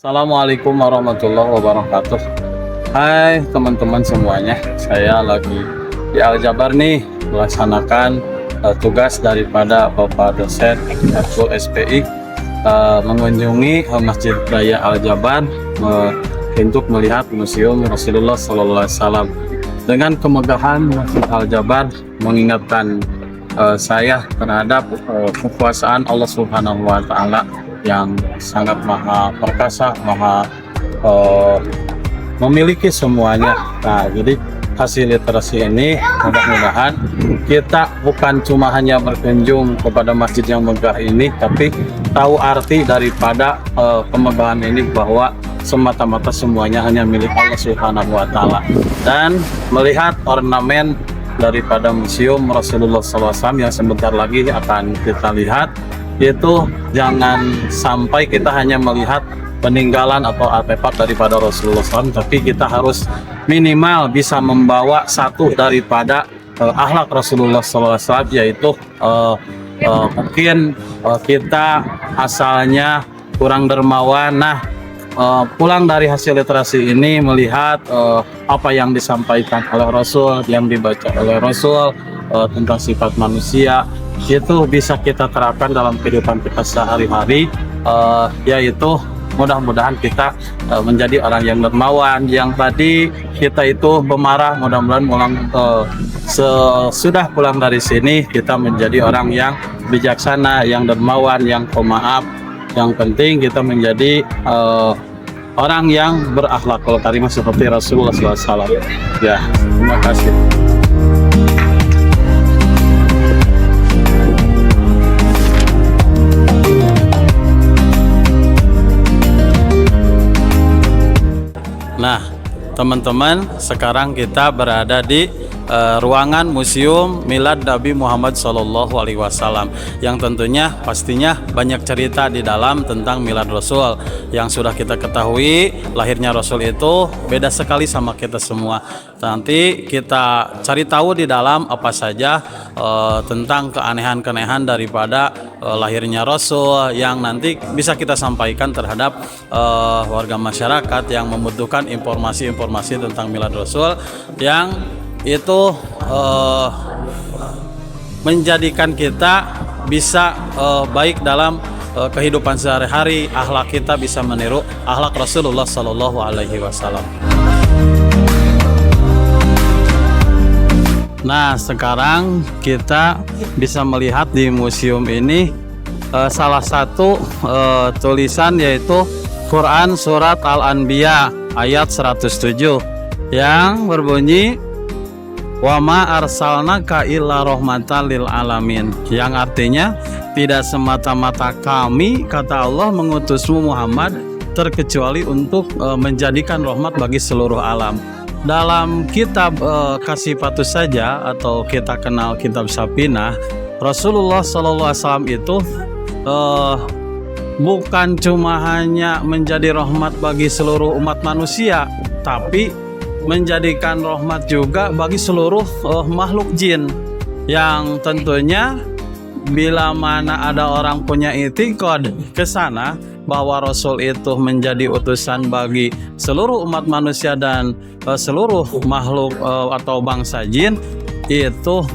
Assalamualaikum warahmatullahi wabarakatuh. Hai teman-teman semuanya, saya lagi di Al-Jabar nih melaksanakan tugas daripada Bapak dosen Akul SPI mengunjungi Masjid Raya Al-Jabar untuk melihat Museum Rasulullah SAW. Dengan kemegahan Masjid Al-Jabar mengingatkan saya terhadap kekuasaan Allah Subhanahu wa Ta'ala yang sangat maha perkasa, maha memiliki semuanya. Nah, jadi hasil literasi ini mudah-mudahan kita bukan cuma hanya berkunjung kepada masjid yang megah ini, tapi tahu arti daripada kemegahan ini, bahwa semata-mata semuanya hanya milik Allah Subhanahu wa Ta'ala. Dan melihat ornamen daripada Museum Rasulullah SAW yang sebentar lagi akan kita lihat, itu jangan sampai kita hanya melihat peninggalan atau artefak daripada Rasulullah SAW, tapi kita harus minimal bisa membawa satu daripada akhlak Rasulullah SAW, yaitu mungkin kita asalnya kurang dermawan. Nah, pulang dari hasil literasi ini melihat apa yang disampaikan oleh Rasul, yang dibaca oleh Rasul tentang sifat manusia, itu bisa kita terapkan dalam kehidupan kita sehari-hari, yaitu mudah-mudahan kita menjadi orang yang dermawan. Yang tadi kita itu pemarah, mudah-mudahan sesudah pulang dari sini kita menjadi orang yang bijaksana, yang dermawan, yang pemaaf. Yang penting kita menjadi orang yang berakhlakul karimah seperti Rasulullah SAW. Ya, terima kasih. Nah, teman-teman, sekarang kita berada di ruangan Museum Milad Nabi Muhammad SAW, yang tentunya pastinya banyak cerita di dalam tentang milad Rasul. Yang sudah kita ketahui, lahirnya Rasul itu beda sekali sama kita semua. Nanti kita cari tahu di dalam apa saja tentang keanehan-keanehan daripada lahirnya Rasul, yang nanti bisa kita sampaikan terhadap warga masyarakat yang membutuhkan informasi-informasi tentang milad Rasul, yang itu menjadikan kita bisa baik dalam kehidupan sehari-hari. Akhlak kita bisa meniru akhlak Rasulullah Sallallahu Alaihi Wasallam. Nah, sekarang kita bisa melihat di museum ini salah satu tulisan, yaitu Quran Surat Al-Anbiya ayat 107 yang berbunyi wa ma arsalnaka illa rahmatan lil alamin, yang artinya tidak semata-mata kami, kata Allah, mengutusmu Muhammad terkecuali untuk menjadikan rahmat bagi seluruh alam. Dalam kitab Kasifatus saja, atau kita kenal kitab Safinah, Rasulullah SAW itu bukan cuma hanya menjadi rahmat bagi seluruh umat manusia, tapi menjadikan rahmat juga bagi seluruh makhluk jin, yang tentunya bila mana ada orang punya itikad ke sana bahwa Rasul itu menjadi utusan bagi seluruh umat manusia dan seluruh makhluk atau bangsa jin, itu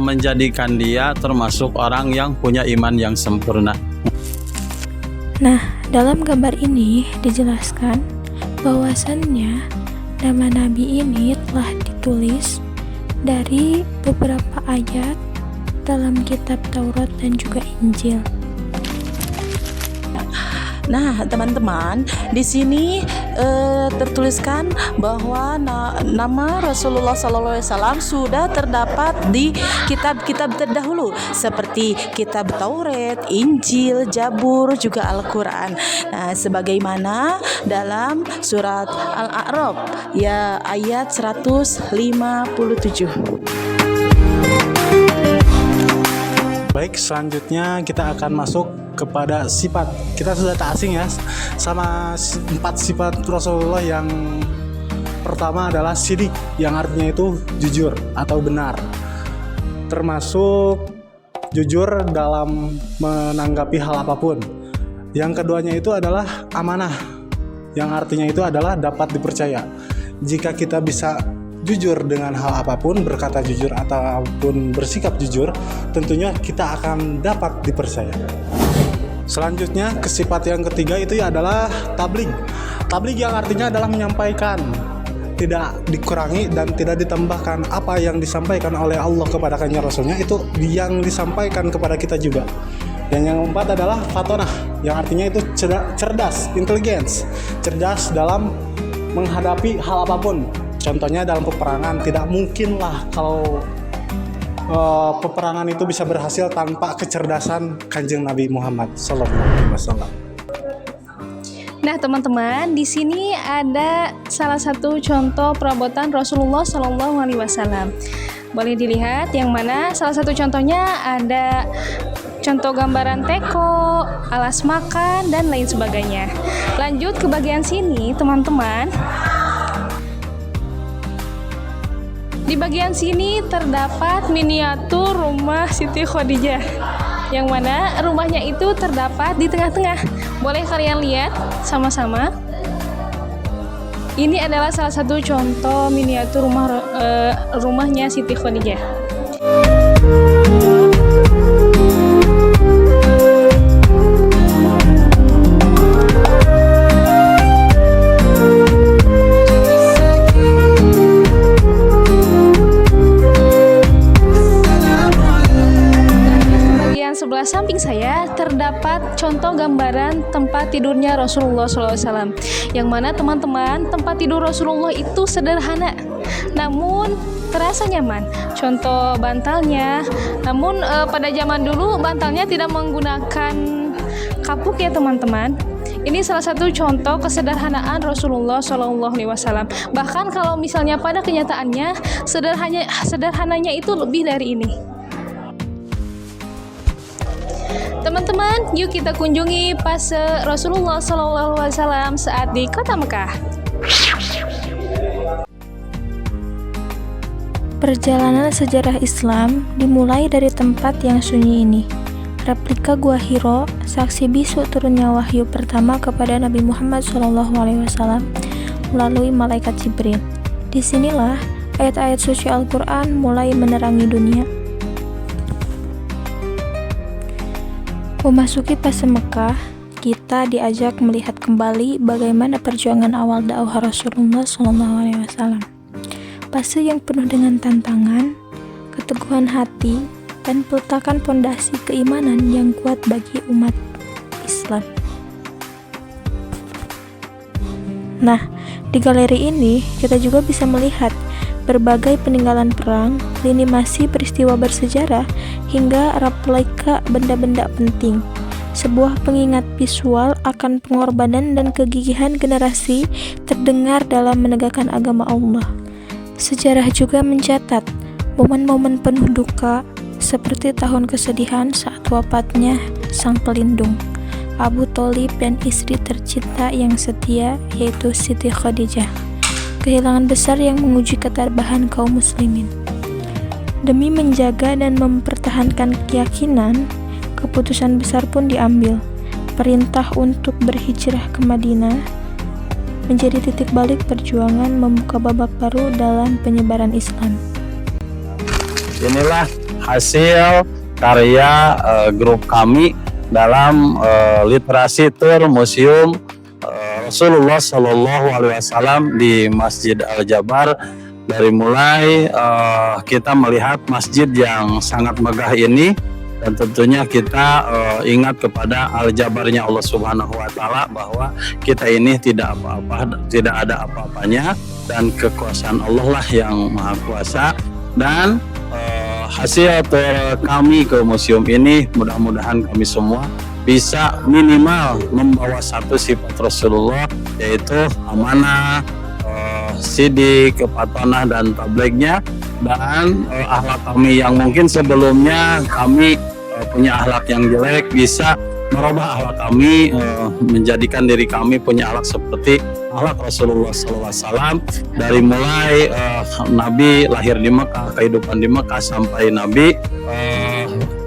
menjadikan dia termasuk orang yang punya iman yang sempurna. Nah, dalam gambar ini dijelaskan bahwasannya nama Nabi ini telah ditulis dari beberapa ayat dalam kitab Taurat dan juga Injil. Nah, teman-teman, di sini tertuliskan bahwa nama Rasulullah SAW sudah terdapat di kitab-kitab terdahulu seperti kitab Taurat, Injil, Zabur, juga Al-Quran. Nah, sebagaimana dalam surat Al-A'raf ya ayat 157. Baik, selanjutnya kita akan masuk kepada sifat. Kita sudah tak asing ya sama 4 sifat Rasulullah. Yang pertama adalah sidik, yang artinya itu jujur atau benar, termasuk jujur dalam menanggapi hal apapun. Yang keduanya itu adalah amanah, yang artinya itu adalah dapat dipercaya. Jika kita bisa jujur dengan hal apapun, berkata jujur ataupun bersikap jujur, tentunya kita akan dapat dipercaya. Selanjutnya, sifat yang ketiga itu adalah tabligh. Tabligh yang artinya adalah menyampaikan, tidak dikurangi dan tidak ditambahkan. Apa yang disampaikan oleh Allah kepada Rasulnya itu yang disampaikan kepada kita juga. Dan yang keempat adalah fatonah, yang artinya itu cerdas, intelligence, cerdas dalam menghadapi hal apapun. Contohnya dalam peperangan, tidak mungkinlah kalau peperangan itu bisa berhasil tanpa kecerdasan Kanjeng Nabi Muhammad SAW. Nah, teman-teman, di sini ada salah satu contoh perabotan Rasulullah SAW. Boleh dilihat yang mana salah satu contohnya ada contoh gambaran teko, alas makan, dan lain sebagainya. Lanjut ke bagian sini, teman-teman. Di bagian sini terdapat miniatur rumah Siti Khadijah, yang mana rumahnya itu terdapat di tengah-tengah. Boleh kalian lihat sama-sama. Ini adalah salah satu contoh miniatur rumahnya Siti Khadijah. Sebelah samping saya terdapat contoh gambaran tempat tidurnya Rasulullah SAW, yang mana teman-teman, tempat tidur Rasulullah itu sederhana namun terasa nyaman. Contoh bantalnya, namun pada zaman dulu bantalnya tidak menggunakan kapuk ya teman-teman. Ini salah satu contoh kesederhanaan Rasulullah SAW. Bahkan kalau misalnya pada kenyataannya sederhananya itu lebih dari ini. Teman-teman, yuk kita kunjungi pase Rasulullah SAW saat di kota Mekah. Perjalanan sejarah Islam dimulai dari tempat yang sunyi ini. Replika Gua Hiro, saksi bisu turunnya wahyu pertama kepada Nabi Muhammad SAW melalui malaikat Jibril. Disinilah ayat-ayat suci Al-Quran mulai menerangi dunia. Memasuki fase Mekah, kita diajak melihat kembali bagaimana perjuangan awal dakwah Rasulullah SAW. Fase yang penuh dengan tantangan, keteguhan hati, dan peletakan pondasi keimanan yang kuat bagi umat Islam. Nah, di galeri ini kita juga bisa melihat berbagai peninggalan perang, lini masa peristiwa bersejarah, hingga replika benda-benda penting. Sebuah pengingat visual akan pengorbanan dan kegigihan generasi terdengar dalam menegakkan agama Allah. Sejarah juga mencatat momen-momen penuh duka, seperti tahun kesedihan saat wafatnya sang pelindung, Abu Thalib, dan istri tercinta yang setia, yaitu Siti Khadijah. Kehilangan besar yang menguji ketabahan kaum muslimin. Demi menjaga dan mempertahankan keyakinan, keputusan besar pun diambil. Perintah untuk berhijrah ke Madinah menjadi titik balik perjuangan membuka babak baru dalam penyebaran Islam. Inilah hasil karya grup kami dalam literasi tour museum Rasulullah SAW di Masjid Al-Jabar. Dari mulai kita melihat masjid yang sangat megah ini, dan tentunya kita ingat kepada Al-Jabarnya Allah Subhanahu wa Ta'ala, bahwa kita ini tidak apa-apa, tidak ada apa-apanya, dan kekuasaan Allah lah yang Maha Kuasa. Dan hasil tour kami ke museum ini, mudah-mudahan kami semua bisa minimal membawa satu sifat Rasulullah, yaitu amanah, sidik, kepatonah, dan tablignya. Dan akhlak kami yang mungkin sebelumnya kami punya akhlak yang jelek, bisa merubah akhlak kami, menjadikan diri kami punya akhlak seperti akhlak Rasulullah SAW. Dari mulai Nabi lahir di Mekah, kehidupan di Mekah, sampai Nabi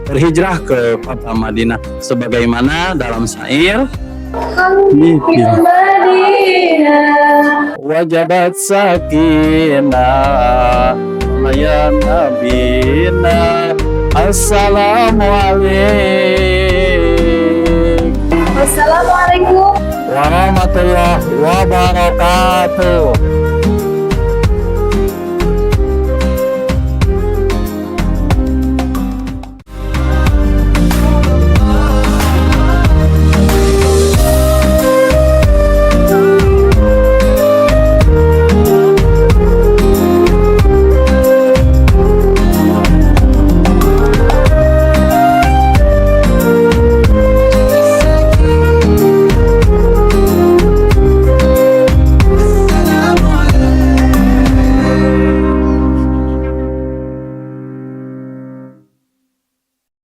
berhijrah ke kota Madinah, sebagaimana dalam syair wajabat sakinah ya nabina assalamualaikum Wassalamualaikum warahmatullahi wabarakatuh.